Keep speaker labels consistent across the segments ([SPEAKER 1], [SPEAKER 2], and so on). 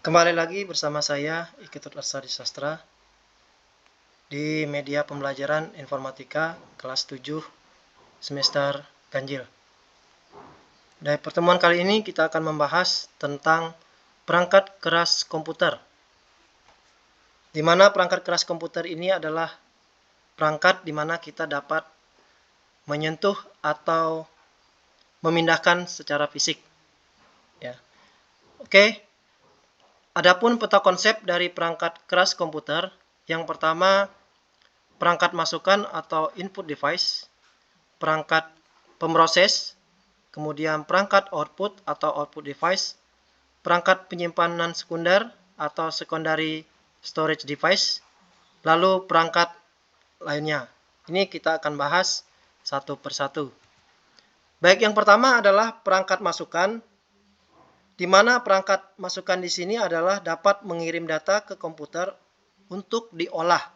[SPEAKER 1] Kembali lagi bersama saya Iketut Arsadi Sastra di media pembelajaran informatika kelas 7 semester ganjil. Dari pertemuan kali ini kita akan membahas tentang perangkat keras komputer. Di mana perangkat keras komputer ini adalah perangkat di mana kita dapat menyentuh atau memindahkan secara fisik. Ya. Oke. Adapun peta konsep dari perangkat keras komputer, yang pertama perangkat masukan atau input device, perangkat pemroses, kemudian perangkat output atau output device, perangkat penyimpanan sekunder atau secondary storage device, lalu perangkat lainnya. Ini kita akan bahas satu persatu. Baik, yang pertama adalah perangkat masukan, di mana perangkat masukan di sini adalah dapat mengirim data ke komputer untuk diolah.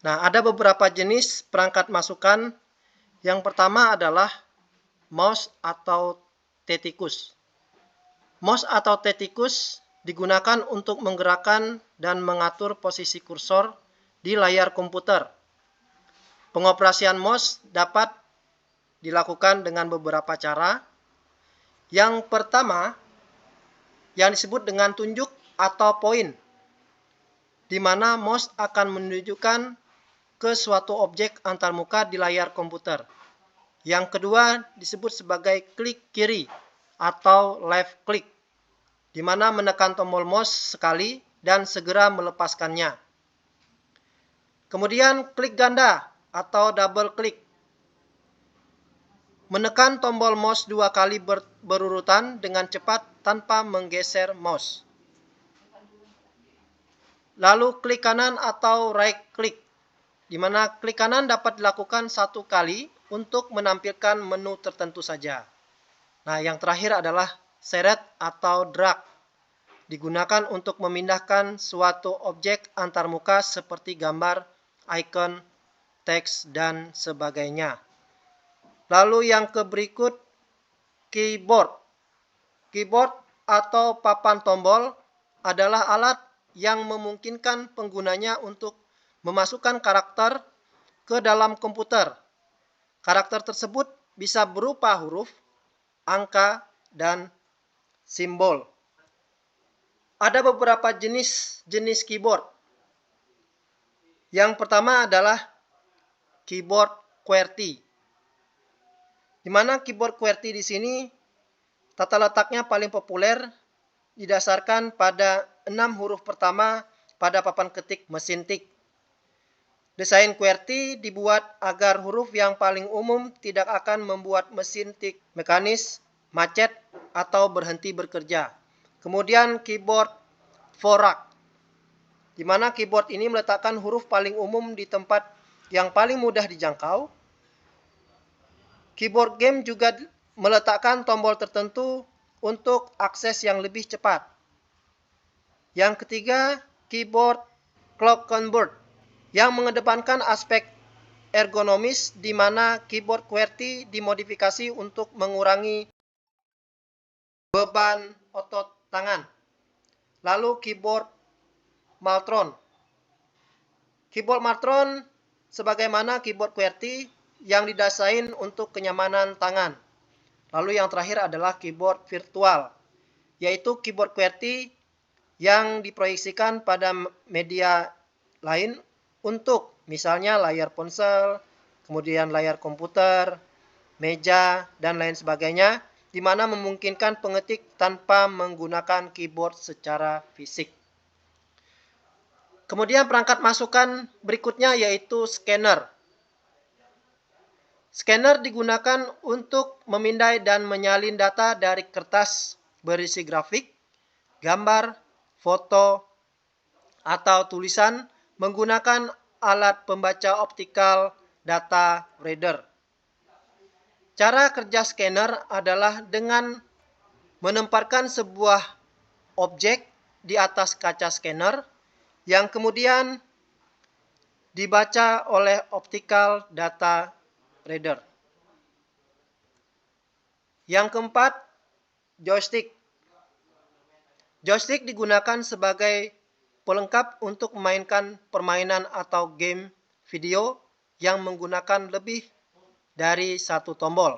[SPEAKER 1] Nah, ada beberapa jenis perangkat masukan. Yang pertama adalah mouse atau T-Tikus. Mouse atau T-Tikus digunakan untuk menggerakkan dan mengatur posisi kursor di layar komputer. Pengoperasian mouse dapat dilakukan dengan beberapa cara. Yang pertama, yang disebut dengan tunjuk atau poin, di mana mouse akan menunjukkan ke suatu objek antarmuka di layar komputer. Yang kedua disebut sebagai klik kiri atau left click, di mana menekan tombol mouse sekali dan segera melepaskannya. Kemudian klik ganda atau double click, menekan tombol mouse 2 kali berurutan dengan cepat tanpa menggeser mouse. Lalu klik kanan atau right click, di mana klik kanan dapat dilakukan 1 kali untuk menampilkan menu tertentu saja. Nah, yang terakhir adalah seret atau drag, digunakan untuk memindahkan suatu objek antarmuka seperti gambar, icon, teks, dan sebagainya. Lalu yang berikut, keyboard. Keyboard atau papan tombol adalah alat yang memungkinkan penggunanya untuk memasukkan karakter ke dalam komputer. Karakter tersebut bisa berupa huruf, angka, dan simbol. Ada beberapa jenis keyboard. Yang pertama adalah keyboard QWERTY. Di mana keyboard QWERTY di sini tata letaknya paling populer didasarkan pada 6 huruf pertama pada papan ketik mesin tik. Desain QWERTY dibuat agar huruf yang paling umum tidak akan membuat mesin tik mekanis, macet, atau berhenti bekerja. Kemudian keyboard Dvorak, di mana keyboard ini meletakkan huruf paling umum di tempat yang paling mudah dijangkau. Keyboard game juga meletakkan tombol tertentu untuk akses yang lebih cepat. Yang ketiga, keyboard Glockenburt, yang mengedepankan aspek ergonomis, di mana keyboard QWERTY dimodifikasi untuk mengurangi beban otot tangan. Lalu keyboard Maltron. Keyboard Maltron sebagaimana keyboard QWERTY yang didesain untuk kenyamanan tangan. Lalu yang terakhir adalah keyboard virtual, yaitu keyboard QWERTY yang diproyeksikan pada media lain untuk misalnya layar ponsel, kemudian layar komputer, meja, dan lain sebagainya, di mana memungkinkan pengetik tanpa menggunakan keyboard secara fisik. Kemudian perangkat masukan berikutnya yaitu scanner. Scanner digunakan untuk memindai dan menyalin data dari kertas berisi grafik, gambar, foto, atau tulisan menggunakan alat pembaca optikal data reader. Cara kerja scanner adalah dengan menempatkan sebuah objek di atas kaca scanner yang kemudian dibaca oleh optical data reader. Yang keempat, joystick. Joystick digunakan sebagai pelengkap untuk memainkan permainan atau game video yang menggunakan lebih dari satu tombol,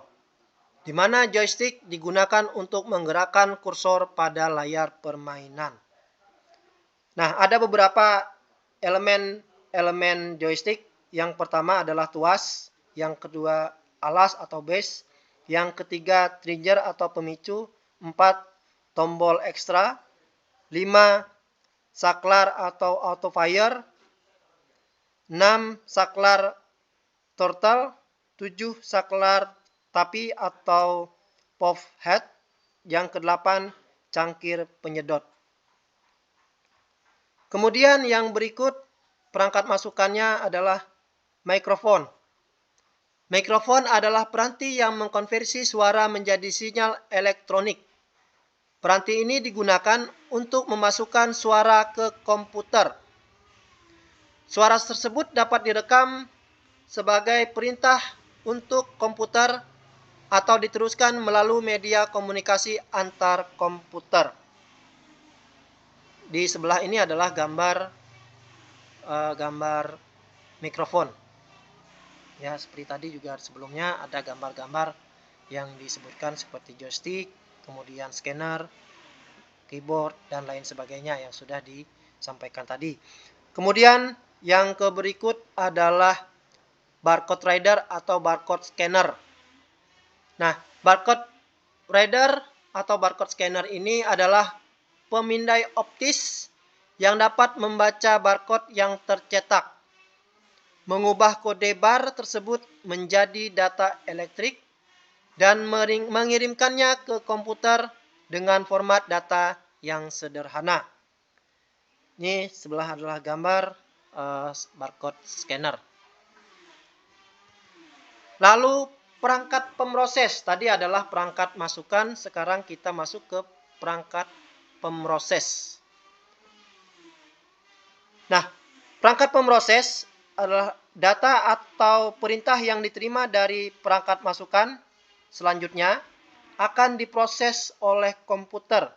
[SPEAKER 1] di mana joystick digunakan untuk menggerakkan kursor pada layar permainan. Nah, ada beberapa elemen joystick. Yang pertama adalah tuas, yang kedua alas atau base, yang ketiga trigger atau pemicu, 4 tombol ekstra, 5 saklar atau auto fire, 6 saklar turtle, 7 saklar tapi atau pop head, yang ke-8 cangkir penyedot. Kemudian yang berikut perangkat masukannya adalah mikrofon. Mikrofon adalah peranti yang mengkonversi suara menjadi sinyal elektronik. Peranti ini digunakan untuk memasukkan suara ke komputer. Suara tersebut dapat direkam sebagai perintah untuk komputer atau diteruskan melalui media komunikasi antar komputer. Di sebelah ini adalah gambar mikrofon. Ya, seperti tadi juga sebelumnya ada gambar-gambar yang disebutkan seperti joystick, kemudian scanner, keyboard, dan lain sebagainya yang sudah disampaikan tadi. Kemudian yang berikut adalah barcode reader atau barcode scanner. Nah, barcode reader atau barcode scanner ini adalah pemindai optis yang dapat membaca barcode yang tercetak, mengubah kode bar tersebut menjadi data elektrik, dan mengirimkannya ke komputer dengan format data yang sederhana. Ini sebelah adalah gambar barcode scanner. Lalu perangkat pemroses, tadi adalah perangkat masukan, sekarang kita masuk ke perangkat pemroses. Nah, perangkat pemroses adalah data atau perintah yang diterima dari perangkat masukan selanjutnya akan diproses oleh komputer.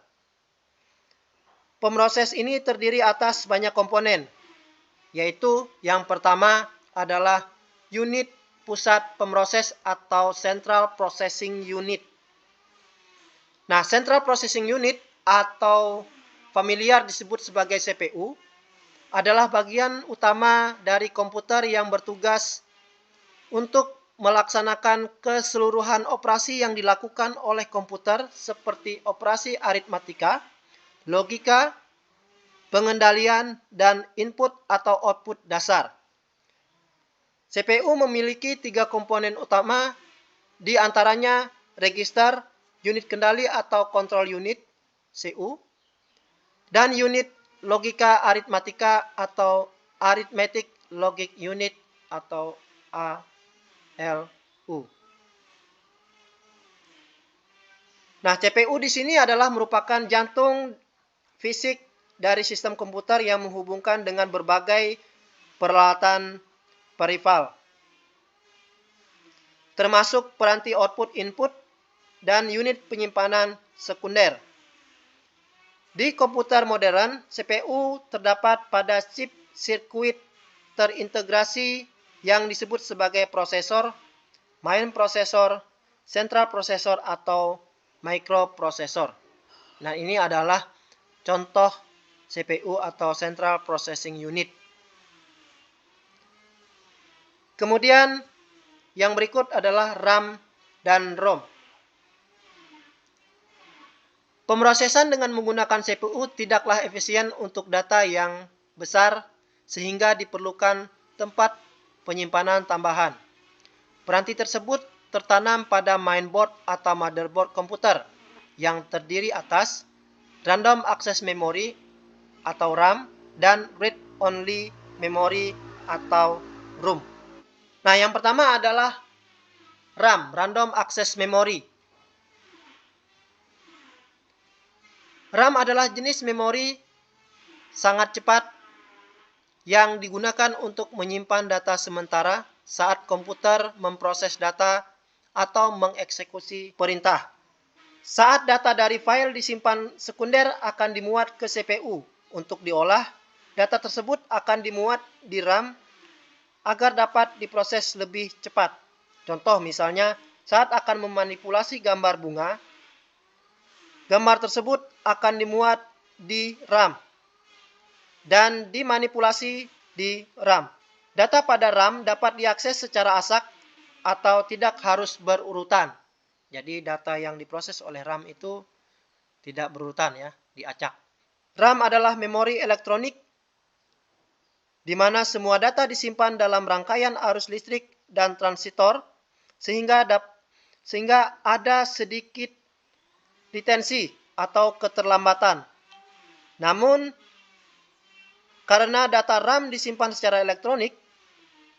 [SPEAKER 1] Pemroses ini terdiri atas banyak komponen, yaitu yang pertama adalah unit pusat pemroses atau Central Processing Unit. Nah, Central Processing Unit atau familiar disebut sebagai CPU adalah bagian utama dari komputer yang bertugas untuk melaksanakan keseluruhan operasi yang dilakukan oleh komputer seperti operasi aritmatika, logika, pengendalian, dan input atau output dasar. CPU memiliki 3 komponen utama, di antaranya register, unit kendali atau control unit, CU, dan unit logika aritmatika atau arithmetic logic unit atau ALU. Nah, CPU di sini adalah merupakan jantung fisik dari sistem komputer yang menghubungkan dengan berbagai peralatan peripheral, termasuk peranti output input dan unit penyimpanan sekunder. Di komputer modern, CPU terdapat pada chip sirkuit terintegrasi yang disebut sebagai prosesor, main prosesor, central prosesor, atau microprosesor. Nah, ini adalah contoh CPU atau Central Processing Unit. Kemudian yang berikut adalah RAM dan ROM. Pemrosesan dengan menggunakan CPU tidaklah efisien untuk data yang besar sehingga diperlukan tempat penyimpanan tambahan. Peranti tersebut tertanam pada mainboard atau motherboard komputer yang terdiri atas Random Access Memory atau RAM dan Read Only Memory atau ROM. Nah, yang pertama adalah RAM, Random Access Memory. RAM adalah jenis memori sangat cepat yang digunakan untuk menyimpan data sementara saat komputer memproses data atau mengeksekusi perintah. Saat data dari file disimpan sekunder akan dimuat ke CPU untuk diolah. Data tersebut akan dimuat di RAM agar dapat diproses lebih cepat. Contoh misalnya, saat akan memanipulasi gambar bunga, gambar tersebut akan dimuat di RAM dan dimanipulasi di RAM. Data pada RAM dapat diakses secara acak atau tidak harus berurutan. Jadi data yang diproses oleh RAM itu tidak berurutan ya, diacak. RAM adalah memori elektronik di mana semua data disimpan dalam rangkaian arus listrik dan transistor sehingga ada sedikit latensi atau keterlambatan. Namun karena data RAM disimpan secara elektronik,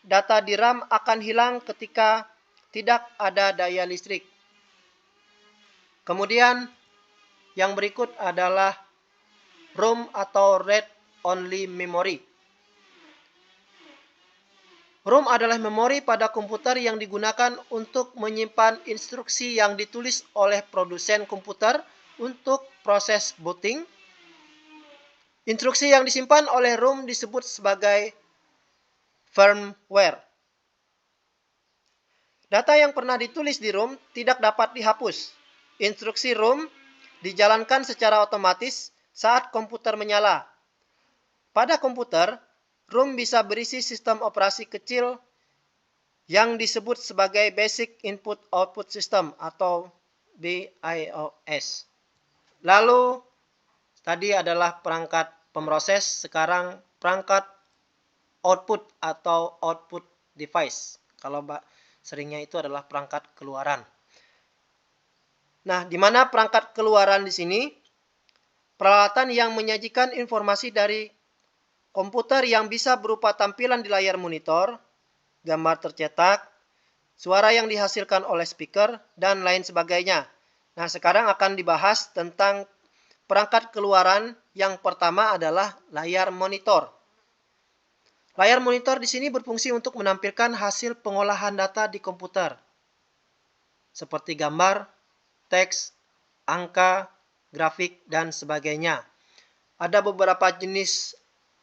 [SPEAKER 1] data di RAM akan hilang ketika tidak ada daya listrik. Kemudian yang berikut adalah ROM atau Read Only Memory. ROM adalah memori pada komputer yang digunakan untuk menyimpan instruksi yang ditulis oleh produsen komputer untuk proses booting. Instruksi yang disimpan oleh ROM disebut sebagai firmware. Data yang pernah ditulis di ROM tidak dapat dihapus. Instruksi ROM dijalankan secara otomatis saat komputer menyala. Pada komputer, ROM bisa berisi sistem operasi kecil yang disebut sebagai Basic Input Output System atau BIOS. Lalu, tadi adalah perangkat pemroses, sekarang perangkat output atau output device. Kalau seringnya itu adalah perangkat keluaran. Nah, di mana perangkat keluaran di sini? Peralatan yang menyajikan informasi dari komputer yang bisa berupa tampilan di layar monitor, gambar tercetak, suara yang dihasilkan oleh speaker, dan lain sebagainya. Nah, sekarang akan dibahas tentang perangkat keluaran. Yang pertama adalah layar monitor. Layar monitor di sini berfungsi untuk menampilkan hasil pengolahan data di komputer, seperti gambar, teks, angka, grafik, dan sebagainya. Ada beberapa jenis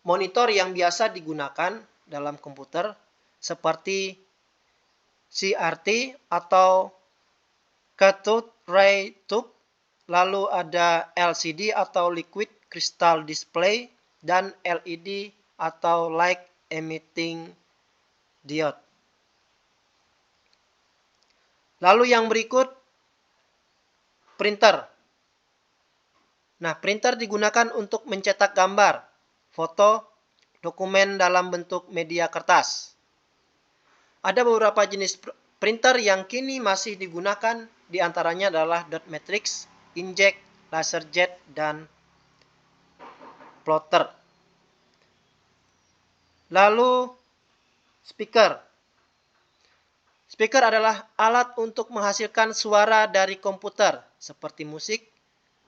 [SPEAKER 1] monitor yang biasa digunakan dalam komputer, seperti CRT atau cathode ray tube, lalu ada LCD atau liquid crystal display, dan LED atau light emitting diode. Lalu yang berikut, printer. Nah, printer digunakan untuk mencetak gambar, foto, dokumen dalam bentuk media kertas. Ada beberapa jenis printer yang kini masih digunakan, diantaranya adalah dot matrix, inkjet, laserjet, dan plotter. Lalu, speaker. Speaker adalah alat untuk menghasilkan suara dari komputer, seperti musik,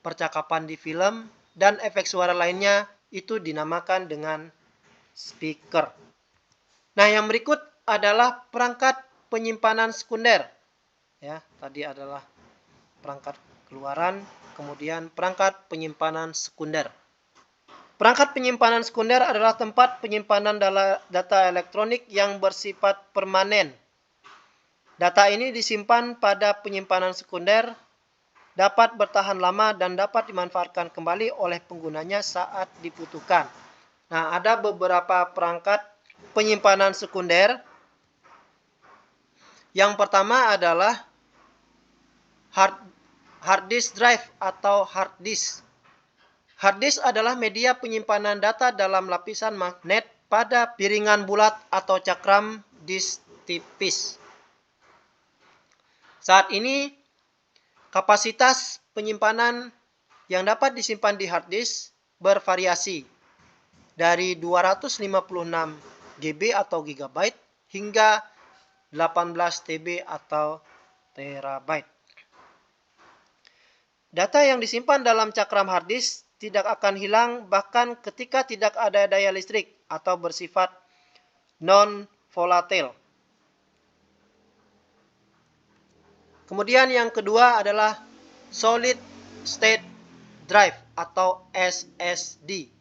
[SPEAKER 1] percakapan di film, dan efek suara lainnya. Itu dinamakan dengan speaker. Nah, yang berikut adalah perangkat penyimpanan sekunder. Ya, tadi adalah perangkat keluaran, kemudian perangkat penyimpanan sekunder. Perangkat penyimpanan sekunder adalah tempat penyimpanan data elektronik yang bersifat permanen. Data ini disimpan pada penyimpanan sekunder, dapat bertahan lama dan dapat dimanfaatkan kembali oleh penggunanya saat dibutuhkan. Nah, ada beberapa perangkat penyimpanan sekunder. Yang pertama adalah hard disk drive atau hard disk. Hard disk adalah media penyimpanan data dalam lapisan magnet pada piringan bulat atau cakram disk tipis. Saat ini, kapasitas penyimpanan yang dapat disimpan di hard disk bervariasi dari 256 GB atau gigabyte hingga 18 TB atau terabyte. Data yang disimpan dalam cakram hard disk tidak akan hilang bahkan ketika tidak ada daya listrik atau bersifat non-volatile. Kemudian yang kedua adalah Solid State Drive atau SSD.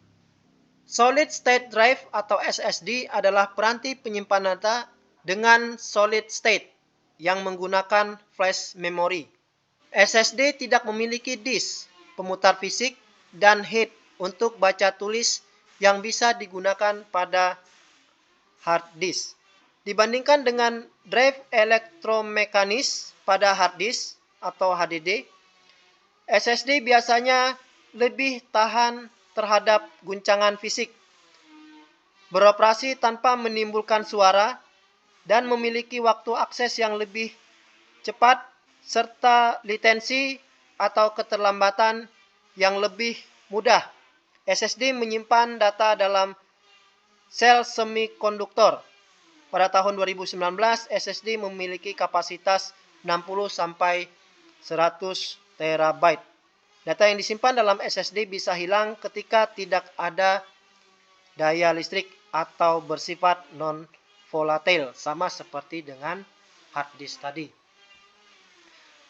[SPEAKER 1] Solid State Drive atau SSD adalah peranti penyimpan data dengan solid state yang menggunakan flash memory. SSD tidak memiliki disk, pemutar fisik, dan head untuk baca tulis yang bisa digunakan pada hard disk. Dibandingkan dengan drive elektromekanis pada hard disk atau HDD, SSD biasanya lebih tahan terhadap guncangan fisik, beroperasi tanpa menimbulkan suara, dan memiliki waktu akses yang lebih cepat serta latensi atau keterlambatan yang lebih mudah. SSD menyimpan data dalam sel semikonduktor. Pada tahun 2019, SSD memiliki kapasitas 60 sampai 100 terabyte. Data yang disimpan dalam SSD bisa hilang ketika tidak ada daya listrik atau bersifat non-volatile, sama seperti dengan hard disk tadi.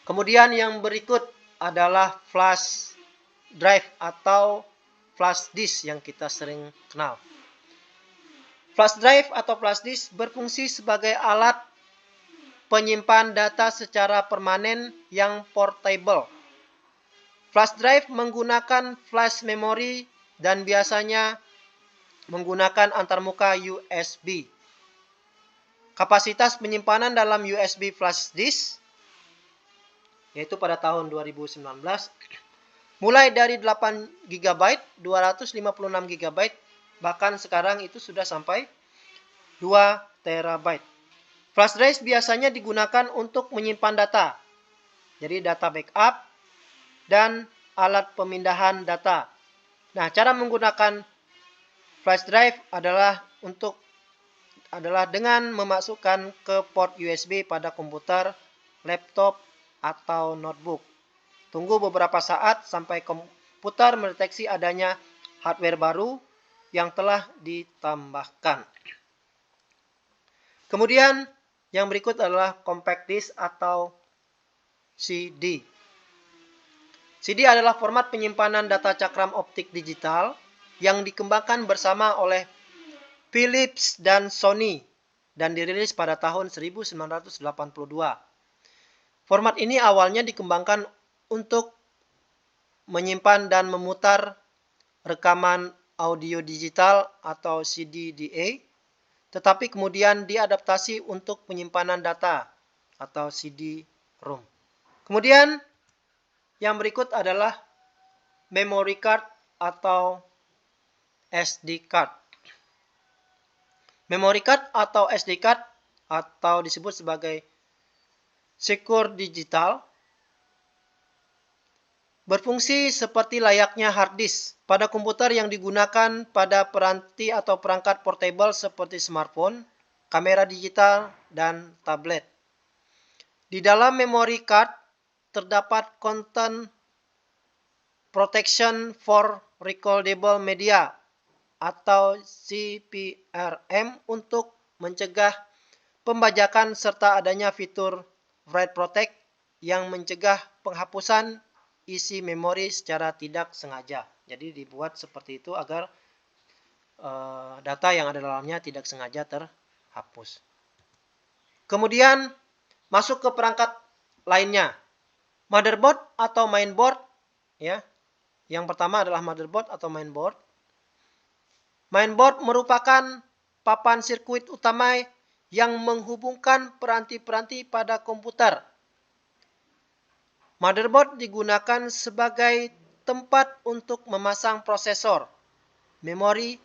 [SPEAKER 1] Kemudian yang berikut adalah flash drive atau flash disk yang kita sering kenal. Flash drive atau flash disk berfungsi sebagai alat penyimpan data secara permanen yang portable. Flash drive menggunakan flash memory dan biasanya menggunakan antarmuka USB. Kapasitas penyimpanan dalam USB flash disk yaitu pada tahun 2019 mulai dari 8 GB, 256 GB, bahkan sekarang itu sudah sampai 2 TB. Flash drive biasanya digunakan untuk menyimpan data. Jadi data backup dan alat pemindahan data. Nah, cara menggunakan flash drive adalah dengan memasukkan ke port USB pada komputer, laptop, atau notebook. Tunggu beberapa saat sampai komputer mendeteksi adanya hardware baru yang telah ditambahkan. Kemudian yang berikut adalah compact disc atau CD. CD adalah format penyimpanan data cakram optik digital yang dikembangkan bersama oleh Philips dan Sony dan dirilis pada tahun 1982. Format ini awalnya dikembangkan untuk menyimpan dan memutar rekaman audio digital atau CD-DA, tetapi kemudian diadaptasi untuk penyimpanan data atau CD-ROM. Kemudian yang berikut adalah memory card atau SD card. Memory card atau SD card atau disebut sebagai secure digital berfungsi seperti layaknya hard disk pada komputer yang digunakan pada peranti atau perangkat portable seperti smartphone, kamera digital, dan tablet. Di dalam memory card terdapat Content Protection for Recordable Media atau CPRM untuk mencegah pembajakan serta adanya fitur Write Protect yang mencegah penghapusan isi memori secara tidak sengaja. Jadi dibuat seperti itu agar data yang ada dalamnya tidak sengaja terhapus. Kemudian masuk ke perangkat lainnya. Motherboard atau mainboard, ya. Yang pertama adalah motherboard atau mainboard. Mainboard merupakan papan sirkuit utama yang menghubungkan peranti-peranti pada komputer. Motherboard digunakan sebagai tempat untuk memasang prosesor, memori,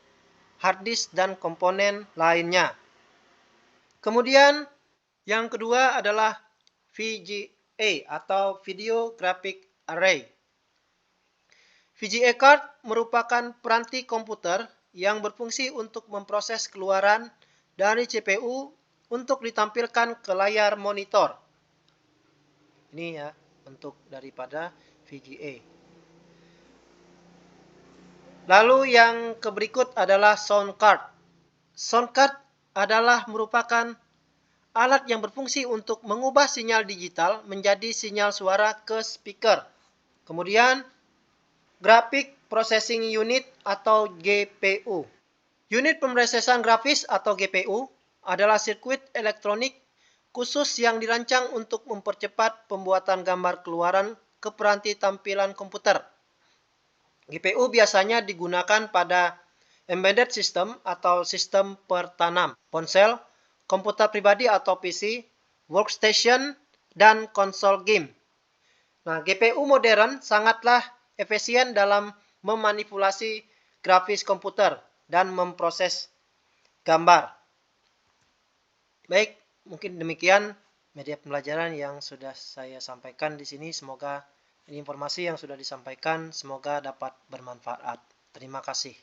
[SPEAKER 1] hard disk, dan komponen lainnya. Kemudian yang kedua adalah VGA atau Video Graphic Array. VGA card merupakan peranti komputer yang berfungsi untuk memproses keluaran dari CPU untuk ditampilkan ke layar monitor. Ini ya bentuk daripada VGA. Lalu yang berikut adalah sound card. Sound card adalah merupakan alat yang berfungsi untuk mengubah sinyal digital menjadi sinyal suara ke speaker Kemudian Graphic Processing Unit atau GPU. Unit pemrosesan grafis atau GPU adalah sirkuit elektronik khusus yang dirancang untuk mempercepat pembuatan gambar keluaran ke peranti tampilan komputer. GPU biasanya digunakan pada embedded system atau sistem pertanam, ponsel, komputer pribadi atau PC, workstation, dan konsol game. Nah, GPU modern sangatlah efisien dalam memanipulasi grafis komputer dan memproses gambar. Baik, mungkin demikian media pembelajaran yang sudah saya sampaikan di sini. Semoga informasi yang sudah disampaikan semoga dapat bermanfaat. Terima kasih.